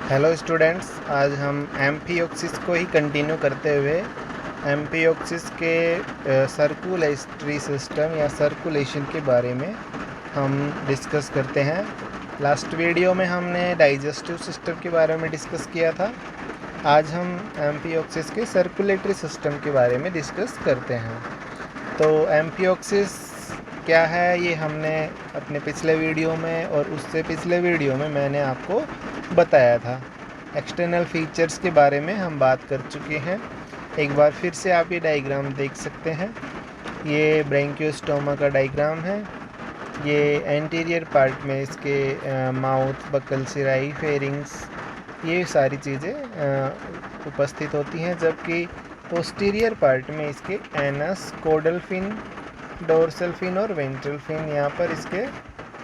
Hello students, आज हम एम्फिओक्सिस को ही कंटिन्यू करते हुए एम्फिओक्सिस के सर्कुलेटरी सिस्टम या सर्कुलेशन के बारे में हम डिस्कस करते हैं। लास्ट वीडियो में हमने डाइजेस्टिव सिस्टम के बारे में डिस्कस किया था। आज हम एम्फिओक्सिस के सर्कुलेटरी सिस्टम के बारे में डिस्कस करते हैं। तो एम्फिओक्सिस क्या है ये हमने अपने पिछले वीडियो में और उससे पिछले वीडियो में मैंने आपको बताया था। एक्सटर्नल फीचर्स के बारे में हम बात कर चुके हैं। एक बार फिर से आप ये डायग्राम देख सकते हैं। ये ब्रैंकियोस्टोमा का डायग्राम है। ये एंटीरियर पार्ट में इसके माउथ, बकल, सिराई, फेरिंग्स, ये सारी चीज़ें उपस्थित होती हैं, जबकि पोस्टीरियर पार्ट में इसके एनस, कोडल फिन, डोर्सल फिन और वेंट्रल फिन यहाँ पर इसके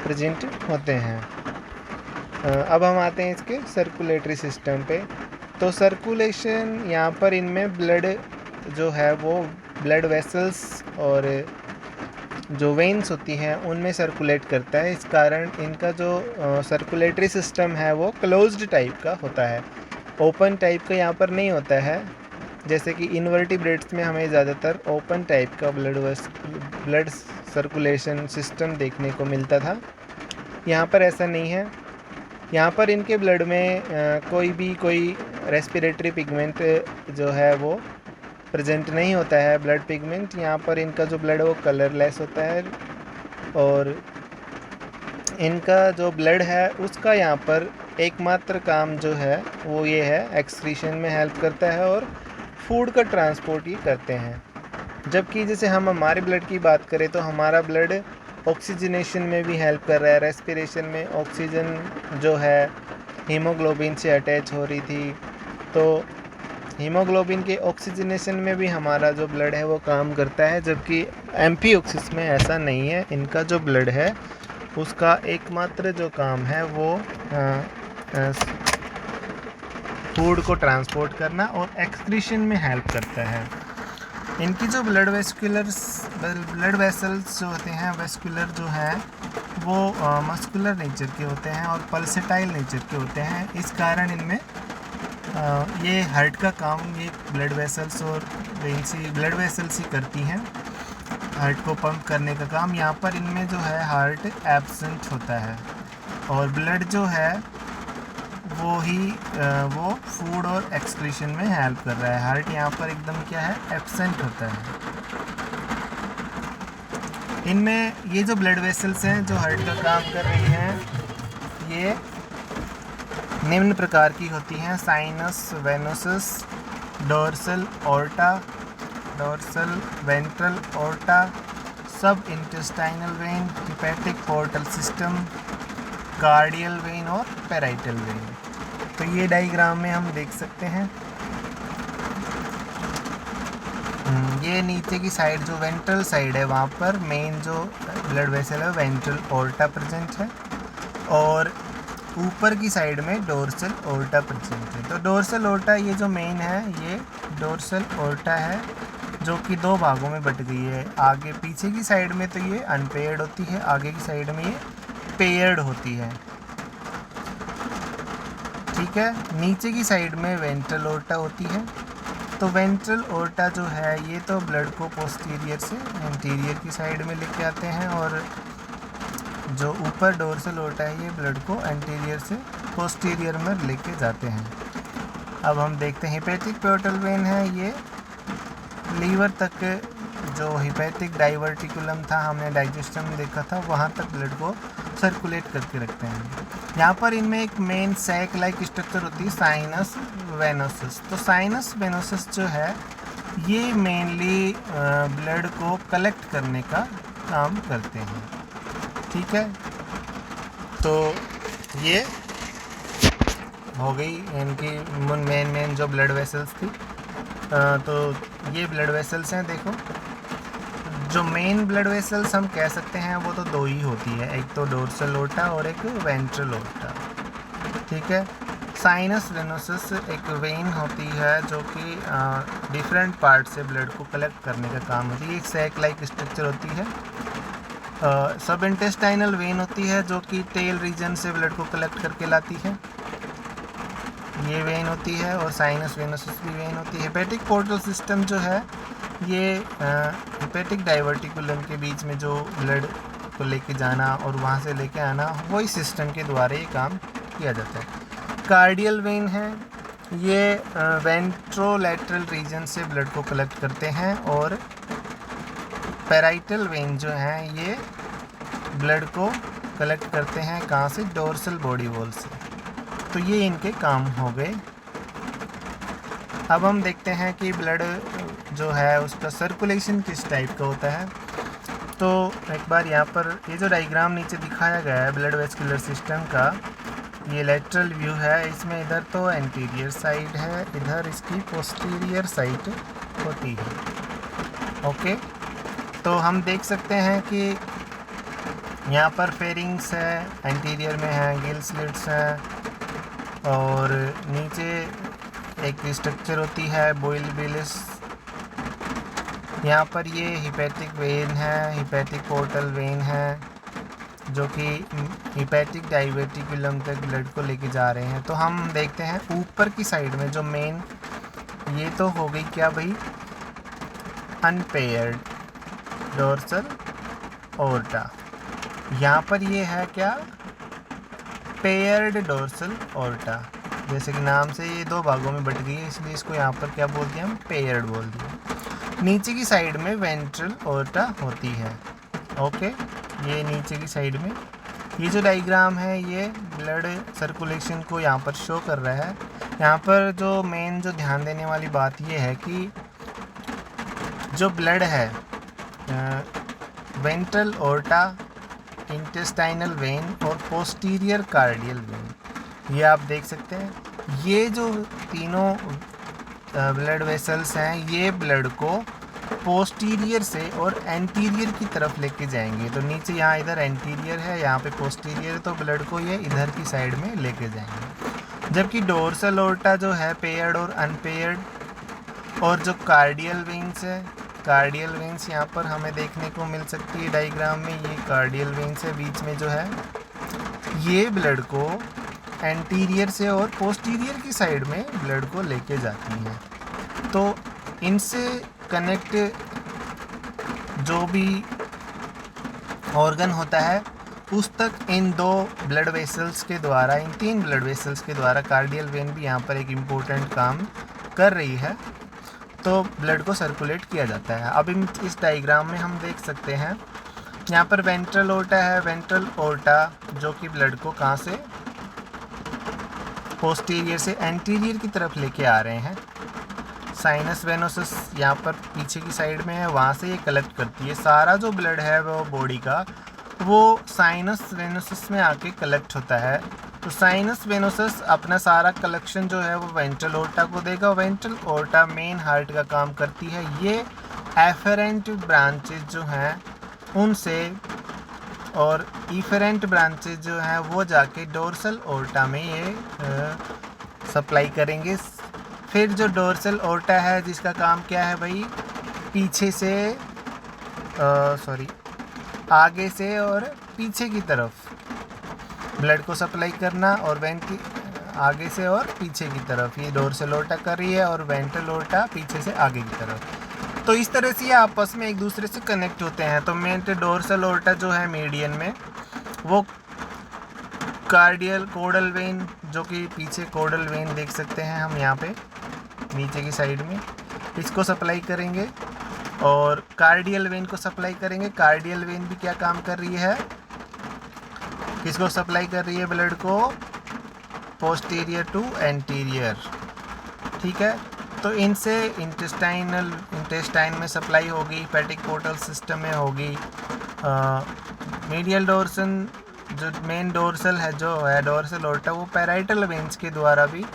प्रेजेंट होते हैं। अब हम आते हैं इसके सर्कुलेटरी सिस्टम पे। तो सर्कुलेशन यहाँ पर इनमें ब्लड जो है वो ब्लड वेसल्स और जो वेन्स होती हैं उनमें सर्कुलेट करता है। इस कारण इनका जो सर्कुलेटरी सिस्टम है वो क्लोज्ड टाइप का होता है, ओपन टाइप का यहाँ पर नहीं होता है। जैसे कि इनवर्टिब्रेट्स में हमें ज़्यादातर ओपन टाइप का ब्लड सर्कुलेशन सिस्टम देखने को मिलता था। यहाँ पर ऐसा नहीं है। यहाँ पर इनके ब्लड में कोई रेस्पिरेटरी पिगमेंट जो है वो प्रेजेंट नहीं होता है। ब्लड पिगमेंट यहाँ पर इनका जो ब्लड है वो कलरलेस होता है, और इनका जो ब्लड है उसका यहाँ पर एकमात्र काम जो है वो ये है, एक्सक्रीशन में हेल्प करता है और फूड का ट्रांसपोर्ट ही करते हैं। जबकि जैसे हम हमारे ब्लड की बात करें तो हमारा ब्लड ऑक्सीजनेशन में भी हेल्प कर रहा है। रेस्पिरेशन में ऑक्सीजन जो है हीमोग्लोबिन से अटैच हो रही थी, तो हीमोग्लोबिन के ऑक्सीजनेशन में भी हमारा जो ब्लड है वो काम करता है। जबकि एम्फिओक्सिस में ऐसा नहीं है। इनका जो ब्लड है उसका एकमात्र जो काम है वो फूड को ट्रांसपोर्ट करना और एक्सक्रीशन में हेल्प करता है। इनकी जो ब्लड वेसल्स जो होते हैं, वेस्कुलर जो है वो मस्कुलर नेचर के होते हैं और पल्सेटाइल नेचर के होते हैं। इस कारण इनमें ये हार्ट का काम ये ब्लड वेसल्स और ब्लड वेसल्स ही करती हैं, हार्ट को पंप करने का काम। यहाँ पर इनमें जो है हार्ट एब्सेंट होता है और ब्लड जो है वो फूड और एक्सक्रीशन में हेल्प कर रहा है। हार्ट यहाँ पर एकदम क्या है, एब्सेंट होता है। इनमें ये जो ब्लड वेसल्स हैं जो हार्ट का काम कर रही हैं, ये निम्न प्रकार की होती हैं: sinus, venosus, dorsal aorta, dorsal ventral aorta, sub intestinal vein, hepatic portal system, cardinal vein और पैराइटल वेन। तो ये डायग्राम में हम देख सकते हैं। ये नीचे की साइड जो वेंट्रल साइड है वहाँ पर मेन जो ब्लड वेसल है वेंट्रल ऑर्टा प्रेजेंट है, और ऊपर की साइड में डोर्सल ऑर्टा प्रेजेंट है। तो डोर्सल ऑर्टा ये जो मेन है ये डोर्सल ऑर्टा है, जो कि दो भागों में बट गई है। आगे पीछे की साइड में तो ये अनपेयर्ड होती है, आगे की साइड में ये पेयर्ड होती है। ठीक है, नीचे की साइड में वेंट्रल ऑर्टा होती है। तो वेंट्रल ऑर्टा जो है ये तो ब्लड को पोस्टीरियर से एंटीरियर की साइड में लेके आते हैं, और जो ऊपर डोर्सल ऑर्टा है ये ब्लड को एंटीरियर से पोस्टीरियर में लेके जाते हैं। अब हम देखते हैं हिपैटिक पोर्टल वेन है, ये लीवर तक जो हिपैटिक डाइवर्टिकुलम था, हमने डाइजेस्टम में देखा था, वहाँ तक ब्लड को सर्कुलेट करके रखते हैं। यहाँ पर इनमें एक मेन सैक लाइक स्ट्रक्चर होती है, साइनस वेनोसस। तो साइनस वेनोसस जो है ये मेनली ब्लड को कलेक्ट करने का काम करते हैं। ठीक है, तो ये हो गई इनकी मेन जो ब्लड वेसल्स थी। तो ये ब्लड वेसल्स हैं। देखो, जो मेन ब्लड वेसल्स हम कह सकते हैं वो तो दो ही होती है, एक तो डोर्सल ऑर्टा और एक वेंट्रल ऑर्टा। ठीक है, साइनस वेनोसस एक वेन होती है जो कि डिफरेंट पार्ट से ब्लड को कलेक्ट करने का काम होती है। एक सैक लाइक स्ट्रक्चर होती है। सब इंटेस्टाइनल वेन होती है जो कि टेल रीजन से ब्लड को कलेक्ट करके लाती है। ये वेन होती है और साइनस वेनोसस भी वेन होती है। हेपेटिक पोर्टल सिस्टम जो है ये हेपेटिक डाइवर्टिकुलम के बीच में जो ब्लड को लेके जाना और वहाँ से लेके आना, वही सिस्टम के द्वारा ये काम किया जाता है। कार्डियल वेन है, ये वेंट्रोलैटरल रीजन से ब्लड को कलेक्ट करते हैं, और पैराइटल वेन जो हैं ये ब्लड को कलेक्ट करते हैं कहाँ से, डोर्सल बॉडी वॉल से। तो ये इनके काम हो गए। अब हम देखते हैं कि ब्लड जो है उसका सर्कुलेशन किस टाइप का होता है। तो एक बार यहाँ पर ये जो डायग्राम नीचे दिखाया गया है ब्लड वेस्कुलर सिस्टम का, ये लेटरल व्यू है। इसमें इधर तो एंटीरियर साइड है, इधर इसकी पोस्टीरियर साइड होती है। ओके, तो हम देख सकते हैं कि यहाँ पर फेरिंग्स है, एंटीरियर में है, गिल स्लिट्स हैं, और नीचे एक स्ट्रक्चर होती है बोइल बिलिस। यहाँ पर ये हिपैटिक वेन है, हिपैटिक पोर्टल वेन है, जो कि हिपैटिक डाइवर्टिकुलम तक ब्लड को लेके जा रहे हैं। तो हम देखते हैं ऊपर की साइड में जो मेन, ये तो हो गई क्या भाई, अनपेयर्ड डोर्सल ओर्टा। यहाँ पर ये है क्या, पेयर्ड डोर्सल ओर्टा। जैसे कि नाम से ये दो भागों में बट गई है, इसलिए इसको यहाँ पर क्या बोल दिया हम, पेयर्ड बोल दिया। नीचे की साइड में वेंट्रल ओर्टा होती है। ओके, ये नीचे की साइड में, ये जो डायग्राम है ये ब्लड सर्कुलेशन को यहाँ पर शो कर रहा है। यहाँ पर जो मेन जो ध्यान देने वाली बात ये है कि जो ब्लड है वेंट्रल ओर्टा, इंटेस्टाइनल वेन और पोस्टीरियर कार्डियल वेन, ये आप देख सकते हैं। ये जो तीनों ब्लड वेसल्स हैं ये ब्लड को पोस्टीरियर से और एंटीरियर की तरफ लेके जाएंगे। तो नीचे यहाँ इधर एंटीरियर है, यहाँ पे पोस्टीरियर, तो ब्लड को ये इधर की साइड में लेके जाएंगे। जबकि डोर्सल ओर्टा जो है पेयर्ड और अनपेयर्ड, और जो कार्डियल वेन्स है, कार्डियल वेन्स यहाँ पर हमें देखने को मिल सकती है डायग्राम में। ये कार्डियल वेन्स है बीच में जो है, ये ब्लड को एंटीरियर से और पोस्टीरियर की साइड में ब्लड को लेके जाती हैं। तो इनसे कनेक्ट जो भी ऑर्गन होता है उस तक इन दो ब्लड वेसल्स के द्वारा, इन तीन ब्लड वेसल्स के द्वारा, कार्डियल वेन भी यहाँ पर एक इम्पोर्टेंट काम कर रही है, तो ब्लड को सर्कुलेट किया जाता है। अब इस डायग्राम में हम देख सकते हैं यहाँ पर वेंट्रल ओर्टा है, वेंट्रल ओर्टा जो कि ब्लड को कहाँ से, पोस्टीरियर से एंटीरियर की तरफ लेके आ रहे हैं। साइनस वेनोसस यहाँ पर पीछे की साइड में है, वहाँ से ये कलेक्ट करती है। सारा जो ब्लड है वो बॉडी का, वो साइनस वेनोसस में आके कलेक्ट होता है। तो साइनस वेनोसस अपना सारा कलेक्शन जो है वो वेंट्रल ओर्टा को देगा। वेंट्रल ओर्टा मेन हार्ट का काम करती है। ये एफरेंट ब्रांचेज जो हैं उनसे, और इफरेंट ब्रांचेज जो हैं वो जाके डोर्सल ओर्टा में ये सप्लाई करेंगे। फिर जो डोर्सल ओर्टा है जिसका काम क्या है भाई, पीछे से आगे से और पीछे की तरफ ब्लड को सप्लाई करना, और आगे से और पीछे की तरफ ये डोर्सल ओर्टा कर रही है, और वेंट्रल ओर्टा पीछे से आगे की तरफ। तो इस तरह से ये आपस में एक दूसरे से कनेक्ट होते हैं। तो मेन डोर्सल ओर्टा जो है मीडियन में, वो कार्डियल कोडल वेन, जो कि पीछे कोडल वेन देख सकते हैं हम यहाँ पे नीचे की साइड में, इसको सप्लाई करेंगे और कार्डियल वेन को सप्लाई करेंगे। कार्डियल वेन भी क्या काम कर रही है, किसको सप्लाई कर रही है, ब्लड को पोस्टीरियर टू एंटीरियर। ठीक है, तो इनसे इंटेस्टाइन में सप्लाई होगी, हेपेटिक पोर्टल सिस्टम में होगी। मीडियल डोर्सल जो मेन डोर्सल है जो है डोर्सल ओर्टा, वो पैराइटल वेन्स के द्वारा भी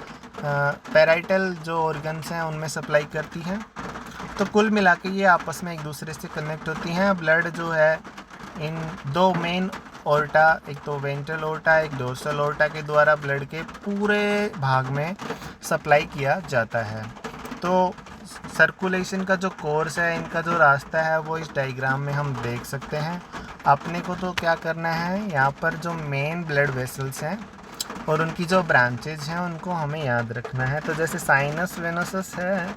पैराइटल जो ऑर्गन्स हैं उनमें सप्लाई करती हैं। तो कुल मिला के ये आपस में एक दूसरे से कनेक्ट होती हैं। ब्लड जो है इन दो मेन ओर्टा, एक तो वेंट्रल ओर्टा, एक डोर्सल ओर्टा के द्वारा ब्लड के पूरे भाग में सप्लाई किया जाता है। तो सर्कुलेशन का जो कोर्स है, इनका जो रास्ता है, वो इस डायग्राम में हम देख सकते हैं। अपने को तो क्या करना है, यहाँ पर जो मेन ब्लड वेसल्स हैं और उनकी जो ब्रांचेज हैं उनको हमें याद रखना है। तो जैसे साइनस वेनोसस है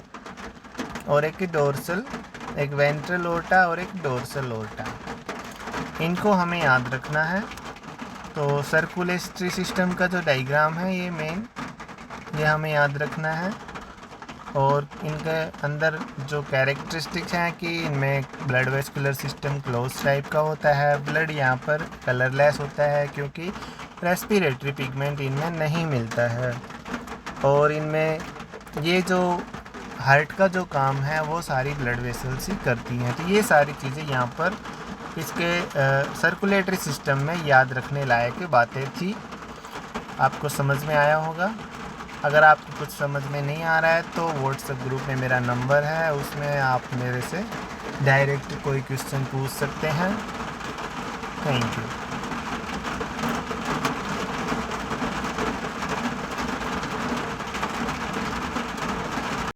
और एक डोर्सल, एक वेंट्रल ओर्टा और एक डोर्सल ओर्टा, इनको हमें याद रखना है। तो सर्कुलेटरी सिस्टम का जो डायग्राम है ये मेन, ये हमें याद रखना है। और इनके अंदर जो कैरेक्टरिस्टिक्स हैं कि इनमें blood vascular system close type का होता है, ब्लड यहाँ पर कलरलेस होता है क्योंकि रेस्पिरेटरी पिगमेंट इनमें नहीं मिलता है। और इनमें ये जो हार्ट का जो काम है वो सारी ब्लड वेसल्स ही करती हैं। तो ये सारी चीज़ें यहाँ पर इसके सर्कुलेटरी सिस्टम में याद रखने लायक बातें थी। आपको समझ में आया होगा। अगर आपको कुछ समझ में नहीं आ रहा है तो व्हाट्सएप ग्रुप में मेरा नंबर है, उसमें आप मेरे से डायरेक्ट कोई क्वेश्चन पूछ सकते हैं। Thank you.